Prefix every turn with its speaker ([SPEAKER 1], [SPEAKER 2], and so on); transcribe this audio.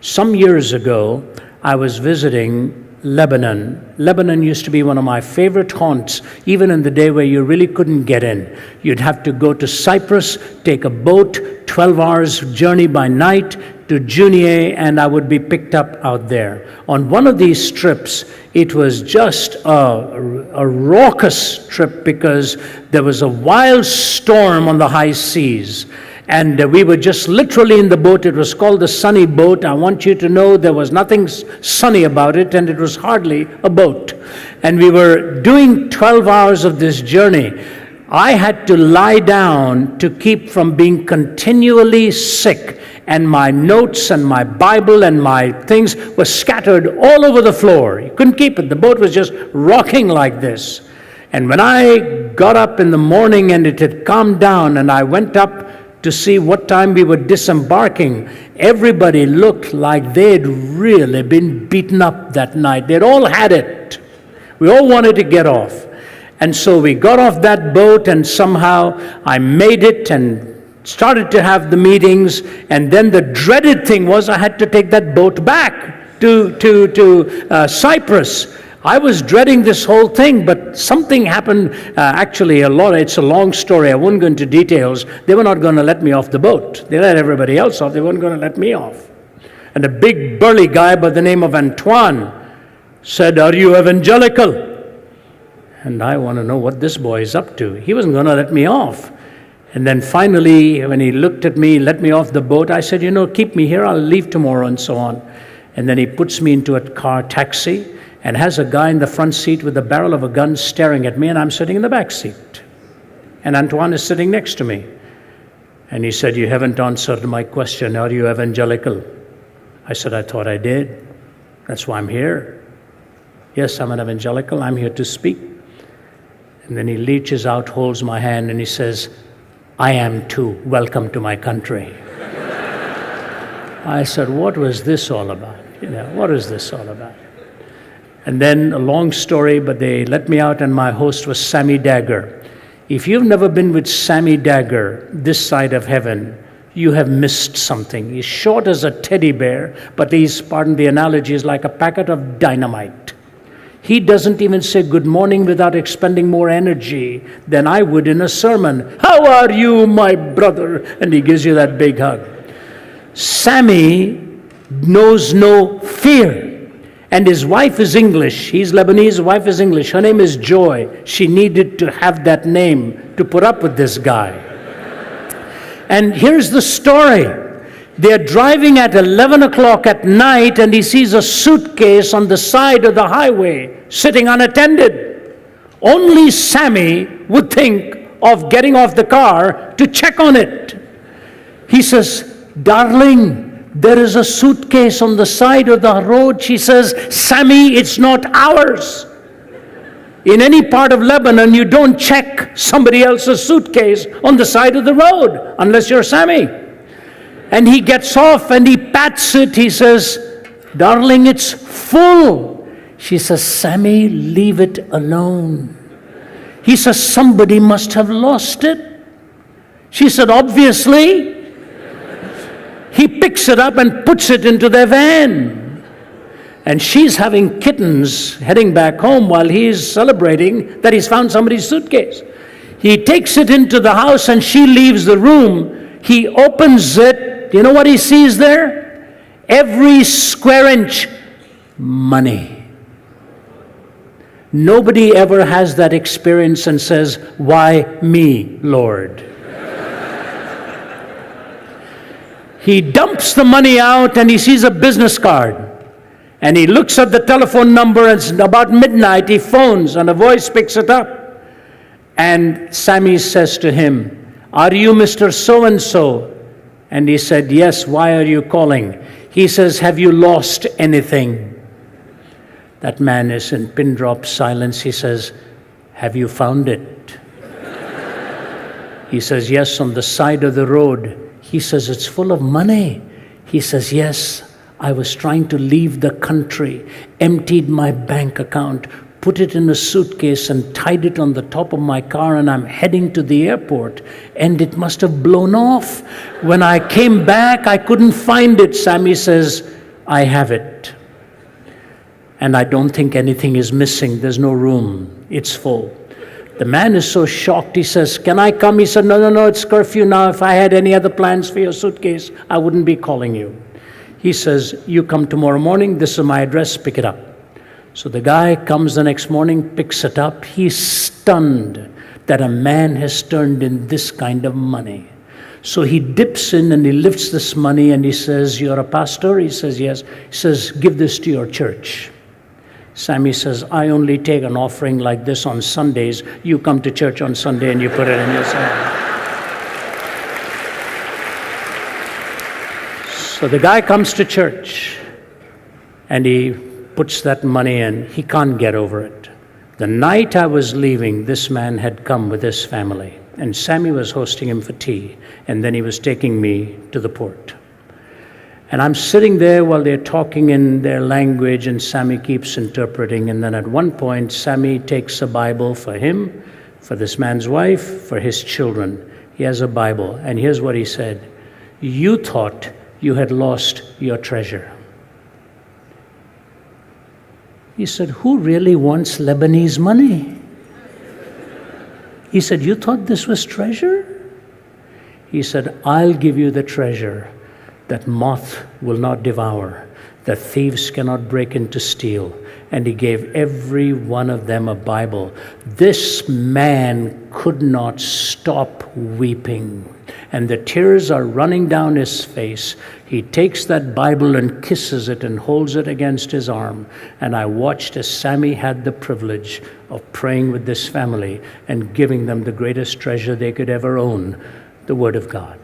[SPEAKER 1] Some years ago, I was visiting Lebanon. Lebanon used to be one of my favorite haunts, even in the day where you really couldn't get in. You'd have to go to Cyprus, take a boat, 12 hours journey by night to Junier, and I would be picked up out there. On one of these trips, it was just a raucous trip because there was a wild storm on the high seas. And we were just literally in the boat. It was called the Sunny Boat. I want you to know there was nothing sunny about it, and it was hardly a boat. And we were doing 12 hours of this journey. I had to lie down to keep from being continually sick, and my notes and my Bible and my things were scattered all over the floor. You couldn't keep it. The boat was just rocking like this. And when I got up in the morning and it had calmed down and I went up to see what time we were disembarking, everybody looked like they'd really been beaten up that night. They'd all had it. We all wanted to get off. And so we got off that boat, and somehow I made it and started to have the meetings. And then the dreaded thing was I had to take that boat back to Cyprus. I was dreading this whole thing, but something happened. It's a long story. I won't go into details. They were not going to let me off the boat. They let everybody else off. They weren't going to let me off. And a big burly guy by the name of Antoine said, "Are you evangelical?" And I want to know what this boy is up to. He wasn't going to let me off. And then finally, when he looked at me, let me off the boat, I said, keep me here. I'll leave tomorrow and so on. And then he puts me into a taxi, and has a guy in the front seat with the barrel of a gun staring at me, and I'm sitting in the back seat. And Antoine is sitting next to me. And he said, "You haven't answered my question. Are you evangelical?" I said, "I thought I did. That's why I'm here." "Yes, I'm an evangelical. I'm here to speak." And then he reaches out, holds my hand, and he says, "I am too. Welcome to my country." I said, what was this all about? What is this all about? And then a long story, but they let me out, and my host was Sammy Dagger. If you've never been with Sammy Dagger this side of heaven, you have missed something. He's short as a teddy bear, but he's, pardon the analogy, is like a packet of dynamite. He doesn't even say good morning without expending more energy than I would in a sermon. "How are you, my brother?" And he gives you that big hug. Sammy knows no fear. And his wife is English. He's Lebanese, his wife is English. Her name is Joy. She needed to have that name to put up with this guy. And here's the story. They're driving at 11 o'clock at night, and he sees a suitcase on the side of the highway, sitting unattended. Only Sammy would think of getting off the car to check on it. He says, "Darling, there is a suitcase on the side of the road." She says, "Sammy, it's not ours." In any part of Lebanon, you don't check somebody else's suitcase on the side of the road unless you're Sammy. And he gets off and he pats it. He says, "Darling, it's full." She says, "Sammy, leave it alone." He says, "Somebody must have lost it." She said, "Obviously." He picks it up and puts it into their van. And she's having kittens heading back home while he's celebrating that he's found somebody's suitcase. He takes it into the house and she leaves the room. He opens it. You know what he sees there? Every square inch, money. Nobody ever has that experience and says, "Why me, Lord?" He dumps the money out and he sees a business card. And he looks at the telephone number, and it's about midnight. He phones and a voice picks it up. And Sammy says to him, "Are you Mr. So-and-so?" And he said, "Yes, why are you calling?" He says, "Have you lost anything?" That man is in pin drop silence. He says, "Have you found it?" He says, "Yes, on the side of the road." He says, "It's full of money." He says, "Yes, I was trying to leave the country, emptied my bank account, put it in a suitcase and tied it on the top of my car, and I'm heading to the airport, and it must have blown off. When I came back, I couldn't find it." Sammy says, I have it. And I don't think anything is missing. There's no room. It's full. The man is so shocked. He says, can I come? He said, no, it's curfew now. If I had any other plans for your suitcase, I wouldn't be calling you. He says, you come tomorrow morning. This is my address. Pick it up. So the guy comes the next morning, picks it up. He's stunned that a man has turned in this kind of money. So he dips in and he lifts this money and he says, you're a pastor? He says, yes. He says, give this to your church. Sammy says, I only take an offering like this on Sundays. You come to church on Sunday and you put it in your sack. So the guy comes to church and he puts that money in. He can't get over it. The night I was leaving, this man had come with his family, and Sammy was hosting him for tea, and then he was taking me to the port. And I'm sitting there while they're talking in their language, and Sammy keeps interpreting. And then at one point, Sammy takes a Bible for him, for this man's wife, for his children. He has a Bible, and here's what he said. You thought you had lost your treasure. He said, who really wants Lebanese money? He said, you thought this was treasure? He said, I'll give you the treasure that moth will not devour, that thieves cannot break in to steal. And he gave every one of them a Bible. This man could not stop weeping, and the tears are running down his face. He takes that Bible and kisses it and holds it against his arm. And I watched as Sammy had the privilege of praying with this family and giving them the greatest treasure they could ever own, the Word of God.